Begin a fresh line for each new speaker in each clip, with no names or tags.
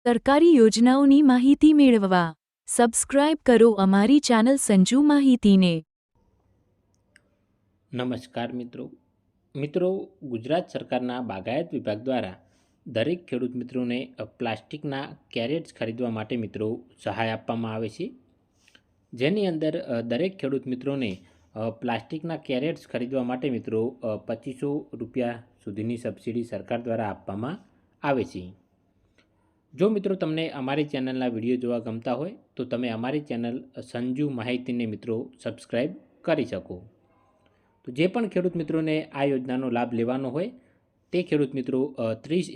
સરકારી યોજનાઓની માહિતી મેળવવા સબસ્ક્રાઇબ કરો અમારી ચેનલ સંજુ માહિતીને।
નમસ્કાર મિત્રો, ગુજરાત સરકારના બાગાયત વિભાગ દ્વારા દરેક ખેડૂત મિત્રોને પ્લાસ્ટિકના કેરેટ્સ ખરીદવા માટે મિત્રો સહાય આપવામાં આવે છે, જેની અંદર દરેક ખેડૂત મિત્રોને પ્લાસ્ટિકના કેરેટ્સ ખરીદવા માટે મિત્રો 2500 રૂપિયા સુધીની સબસિડી સરકાર દ્વારા આપવામાં આવે છે। જો મિત્રો તમને અમારી ચેનલના વિડીયો જોવા ગમતા હોય તો તમે અમારી ચેનલ સંજુ માહિતીને મિત્રો સબસ્ક્રાઈબ કરી શકો। તો જે પણ ખેડૂત મિત્રોને આ યોજનાનો લાભ લેવાનો હોય તે ખેડૂત મિત્રો 30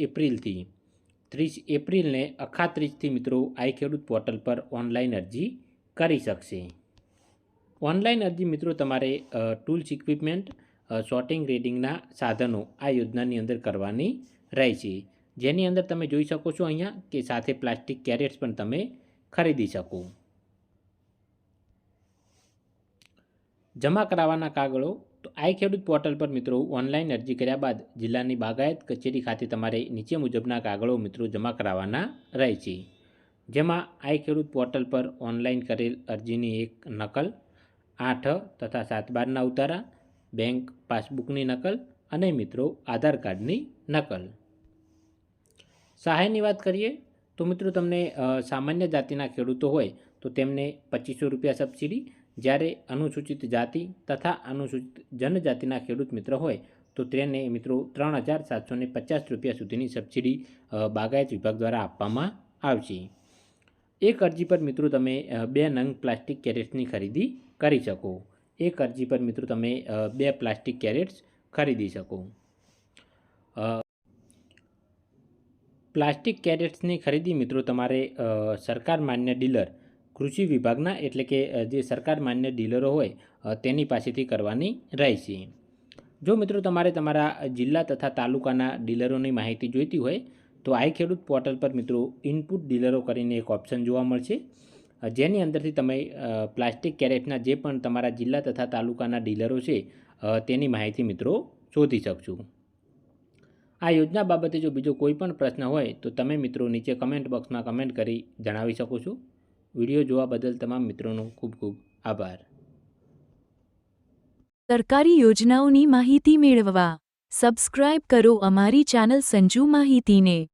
એપ્રિલને અખાત્રીજથી મિત્રો આ ખેડૂત પોર્ટલ પર ઓનલાઈન અરજી કરી શકશે। ઓનલાઈન અરજી મિત્રો તમારે ટૂલ્સ ઇક્વિપમેન્ટ સોર્ટિંગ રેડિંગના સાધનો આ યોજનાની અંદર કરવાની રહેશે, જેની અંદર તમે જોઈ શકો છો અહીંયા કે સાથે પ્લાસ્ટિક કેરેટ્સ પણ તમે ખરીદી શકો। જમા કરાવવાના કાગળો તો આ ખેડૂત પોર્ટલ પર મિત્રો ઓનલાઈન અરજી કર્યા બાદ જિલ્લાની બાગાયત કચેરી ખાતે તમારે નીચે મુજબના કાગળો મિત્રો જમા કરાવવાના રહેશે, જેમાં આ ખેડૂત પોર્ટલ પર ઓનલાઈન કરેલ અરજીની એક નકલ, 8 તથા 7/12ના ઉતારા, બેંક પાસબુકની નકલ અને મિત્રો આધાર કાર્ડની નકલ। સહાયની વાત કરીએ તો મિત્રો તમને સામાન્ય જાતિના ખેડૂતો હોય તો તેમને 2500 રૂપિયા સબસિડી, જ્યારે અનુસૂચિત જાતિ તથા અનુસૂચિત જનજાતિના ખેડૂત મિત્ર હોય તો તેને મિત્રો 3750 રૂપિયા સુધીની સબસિડી બાગાયત વિભાગ દ્વારા આપવામાં આવશે। એક અરજી પર મિત્રો તમે 2 નંગ પ્લાસ્ટિક કેરેટ્સની ખરીદી કરી શકો। એક અરજી પર મિત્રો તમે 2 પ્લાસ્ટિક કેરેટ્સ ખરીદી શકો। પ્લાસ્ટિક કેરેટ્સની ખરીદી મિત્રો તમારે સરકાર માન્ય ડીલર કૃષિ વિભાગના એટલે કે જે સરકાર માન્ય ડીલરો હોય તેની પાસેથી કરવાની રહેશે। જો મિત્રો તમારે તમારા જિલ્લા તથા તાલુકાના ડીલરોની માહિતી જોઈતી હોય તો આ ખેડૂત પોર્ટલ પર મિત્રો ઇનપુટ ડીલરો કરીને એક ઓપ્શન જોવા મળશે, જેની અંદરથી તમે પ્લાસ્ટિક કેરેટના જે પણ તમારા જિલ્લા તથા તાલુકાના ડીલરો છે તેની માહિતી મિત્રો શોધી શકશો। આ યોજના બાબતે જો બીજો કોઈ પણ પ્રશ્ન હોય તો તમે મિત્રો નીચે કમેન્ટ બોક્સમાં કમેન્ટ કરી જણાવી શકો છો। વિડીયો જોવા બદલ તમામ મિત્રોનો ખૂબ ખૂબ આભાર।
સરકારી યોજનાઓની માહિતી મેળવવા સબસ્ક્રાઇબ કરો અમારી ચેનલ સંજુ માહિતીને।